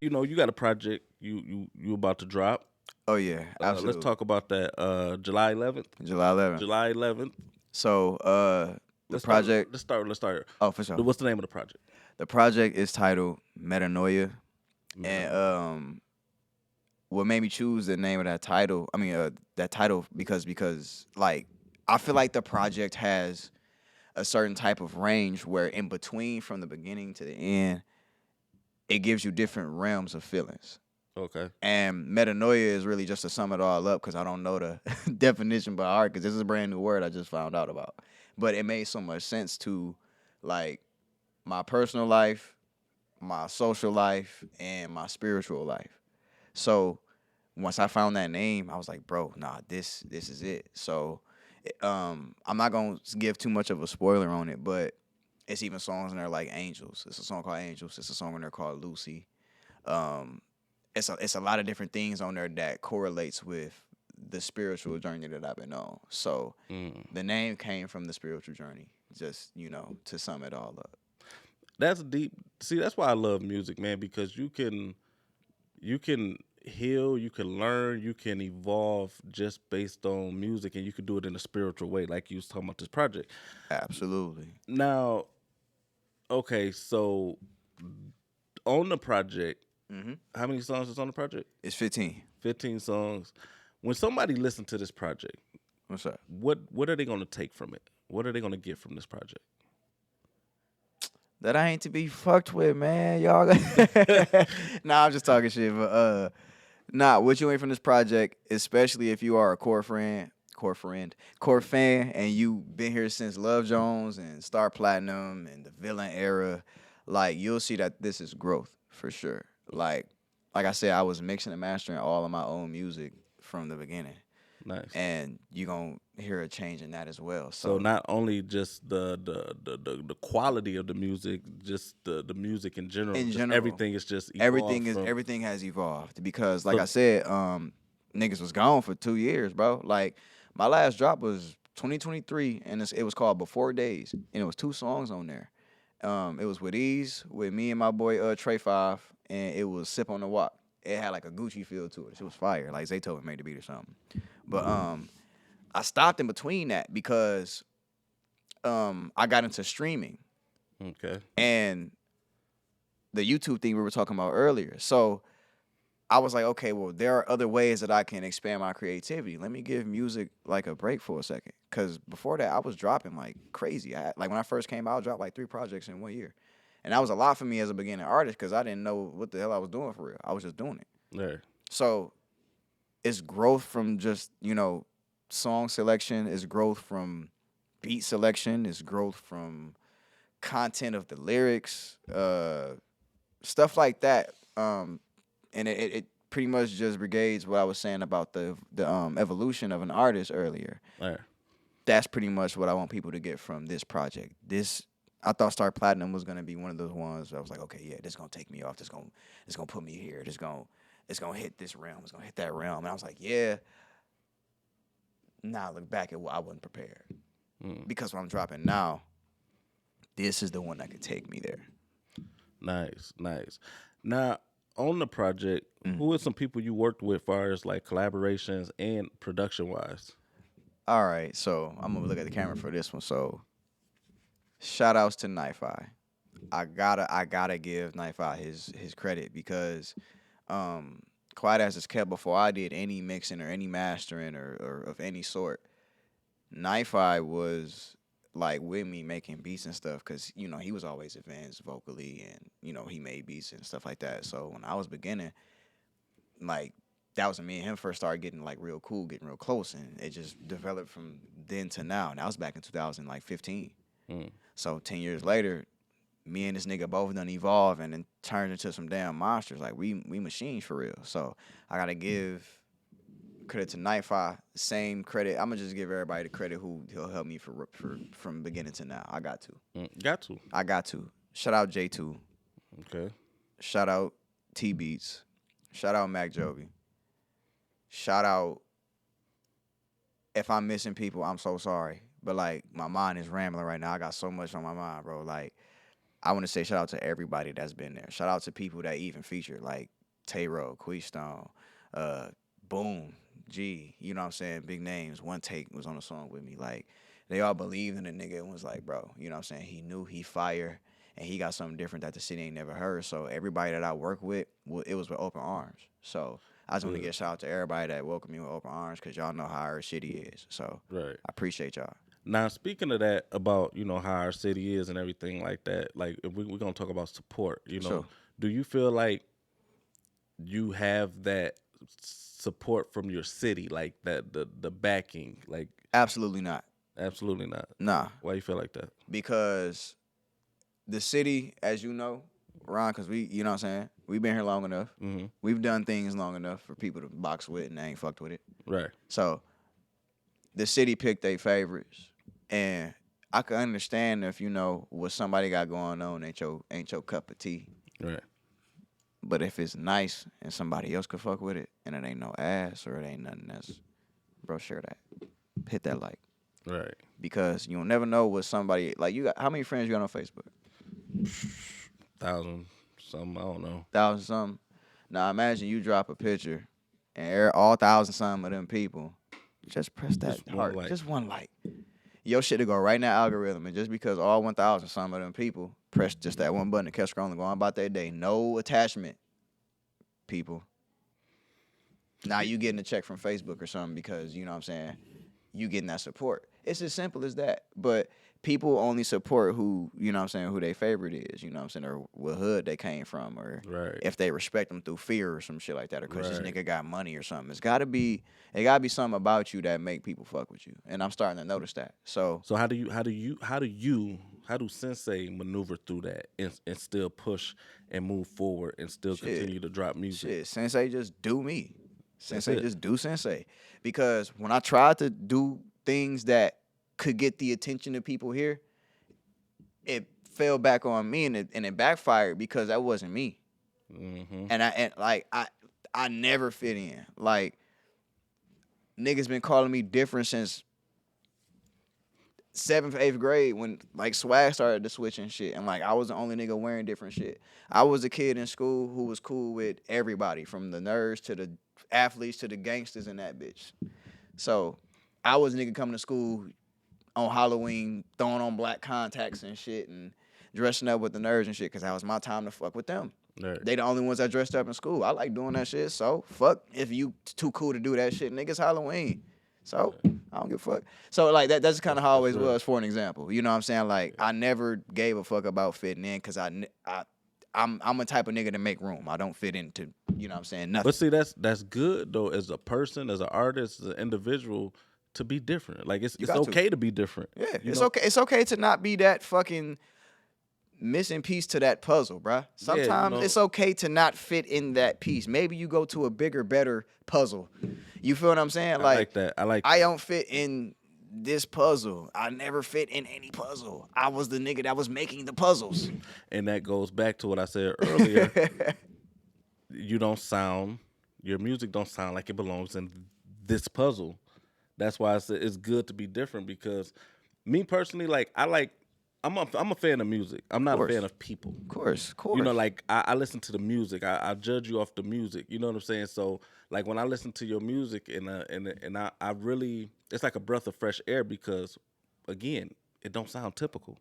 you got a project you about to drop. Oh yeah, absolutely. Let's talk about that. July 11th. July 11th. July 11th. So the Let's project. Let's start. Oh, for sure. What's the name of the project? The project is titled Metanoia, and what made me choose the name of that title? I mean, that title because like I feel like the project has a certain type of range where in between from the beginning to the end, it gives you different realms of feelings. Okay. And metanoia is really just to sum it all up because I don't know the definition by heart because this is a brand new word I just found out about. But it made so much sense to like my personal life, my social life, and my spiritual life. So once I found that name, I was like, bro, nah, this is it. So I'm not gonna give too much of a spoiler on it, but it's even songs in there like Angels. It's a song called Angels. It's a song in there called Lucy. Um, it's a lot of different things on there that correlates with the spiritual journey that I've been on. So the name came from the spiritual journey. Just to sum it all up. That's deep. See, that's why I love music, man, because you can heal, you can learn, you can evolve just based on music, and you can do it in a spiritual way, like you was talking about this project. Absolutely. Now, okay, so on the project, how many songs is on the project? It's 15. 15 songs. When somebody listens to this project, What's up? what are they going to take from it? What are they going to get from this project? That I ain't to be fucked with, man. Y'all. Nah, I'm just talking shit. But what you ain't from this project, especially if you are a core fan, and you been here since Love Jones and Star Platinum and the Villain era, like you'll see that this is growth for sure. Like I said, I was mixing and mastering all of my own music from the beginning. Nice. And you're gonna hear a change in that as well. So not only just the quality of the music, just the music in general. Everything is just evolved everything has evolved because, like I said, niggas was gone for 2 years, bro. Like my last drop was 2023, and it was called Before Days, and it was 2 songs on there. It was with Ease, with me and my boy Trey 5, and it was Sip on the Walk. It had like a Gucci feel to it. It was fire. Like Zaytoven made the beat or something. But I stopped in between that because I got into streaming. Okay. And the YouTube thing we were talking about earlier. So I was like, okay, well, there are other ways that I can expand my creativity. Let me give music like a break for a second. Because before that, I was dropping like crazy. Like when I first came out, I dropped like 3 projects in 1 year. And that was a lot for me as a beginning artist because I didn't know what the hell I was doing for real. I was just doing it. Yeah. So it's growth from just, song selection. It's growth from beat selection. It's growth from content of the lyrics, stuff like that. And it pretty much just brigades what I was saying about the evolution of an artist earlier. Yeah. That's pretty much what I want people to get from this project. I thought Star Platinum was gonna be one of those ones where I was like, okay, yeah, this gonna take me off. This gonna put me here. It's gonna hit this realm. It's gonna hit that realm. And I was like, yeah. Now I look back at I wasn't prepared because what I'm dropping now, this is the one that could take me there. Nice. Now on the project, who are some people you worked with, as far as like collaborations and production wise? All right, so I'm gonna look at the camera for this one. So shout outs to Knife-Eye. I gotta give Knife-Eye his credit because Quiet As It's Kept, before I did any mixing or any mastering or of any sort, Knife-Eye was like with me making beats and stuff because he was always advanced vocally and he made beats and stuff like that. So when I was beginning, like that was when me and him first started getting like real cool, getting real close, and it just developed from then to now. And that was back in 2015. So 10 years later, me and this nigga both done evolve and then turned into some damn monsters. Like we machines for real. So I gotta give credit to Knife-Eye. Same credit. I'm gonna just give everybody the credit he'll help me for from beginning to now. I got to. I got to. Shout out J2. Okay. Shout out T Beats. Shout out Mac Jovi. Shout out. If I'm missing people, I'm so sorry. But like my mind is rambling right now. I got so much on my mind, bro. Like I want to say shout out to everybody that's been there. Shout out to people that even featured. Like Tay-Ro, Queystone, Boom, G, you know what I'm saying? Big names. One Take was on the song with me. Like, they all believed in the nigga and was like, bro, you know what I'm saying? He knew he fire and he got something different that the city ain't never heard. So everybody that I work with, it was with open arms. So I just want to Yeah. give a shout out to everybody that welcomed me with open arms because y'all know how our city is. So Right. I appreciate y'all. Now, speaking of that, about how our city is and everything like that, like if we're gonna talk about support. Sure. Do you feel like you have that support from your city, like that the backing? Like, Absolutely not. absolutely not. Nah. Why you feel like that? Because the city, as you know, Ron, because you know what I'm saying? We've been here long enough. Mm-hmm. We've done things long enough for people to box with and they ain't fucked with it. Right. So the city picked their favorites. And I can understand if what somebody got going on ain't your cup of tea. Right. But if it's nice and somebody else could fuck with it and it ain't no ass or it ain't nothing that's, bro, share that. Hit that like. Right. Because you'll never know what somebody, like, you got, how many friends you got on Facebook? 1,000 something, I don't know. 1,000 something. Now imagine you drop a picture and all 1,000 something of them people just press that Just one heart. like. Just one like. Your shit to go right in that algorithm. And just because all 1,000 some of them people press just that one button and kept scrolling, going about their day. No attachment, people. Now you getting a check from Facebook or something because, you know what I'm saying, you getting that support. It's as simple as that. But people only support who, you know what I'm saying, who their favorite is, you know what I'm saying, or what hood they came from, or Right. if they respect them through fear or some shit like that, or because this Right. nigga got money or something. It gotta be something about you that make people fuck with you. And I'm starting to notice that. So So how do Sinse maneuver through that and still push and move forward and still Shit. continue to drop music? shit, Sensei just do me. That's Sensei it. just do Sensei. Because when I tried to do things that could get the attention of people here, it fell back on me and it backfired because that wasn't me. Mm-hmm. And I never fit in. Like, niggas been calling me different since 7th, 8th grade when like swag started to switch and shit. And like I was the only nigga wearing different shit. I was a kid in school who was cool with everybody, from the nerds to the athletes to the gangsters in that bitch. So I was a nigga coming to school on Halloween, throwing on black contacts and shit and dressing up with the nerds and shit because that was my time to fuck with them. Right. They the only ones that dressed up in school. I like doing that shit. So fuck if you too cool to do that shit, niggas. Halloween. So I don't give a fuck. So like that's kind of how I always was, for an example. You know what I'm saying? Like I never gave a fuck about fitting in because I'm a type of nigga to make room. I don't fit into, you know what I'm saying, nothing. But see, that's good though, as a person, as an artist, as an individual, to be different. Like it's okay to be different. Yeah, it's okay. It's okay to not be that fucking missing piece to that puzzle, bruh. Sometimes it's okay to not fit in that piece. Maybe you go to a bigger, better puzzle. You feel what I'm saying? I like that. I don't fit in this puzzle. I never fit in any puzzle. I was the nigga that was making the puzzles. And that goes back to what I said earlier. Your music don't sound like it belongs in this puzzle. That's why I said it's good to be different, because me personally, like I'm a fan of music. I'm not a fan of people. Of course. You know, like I listen to the music. I judge you off the music. You know what I'm saying? So like when I listen to your music and I really, it's like a breath of fresh air, because again, it don't sound typical.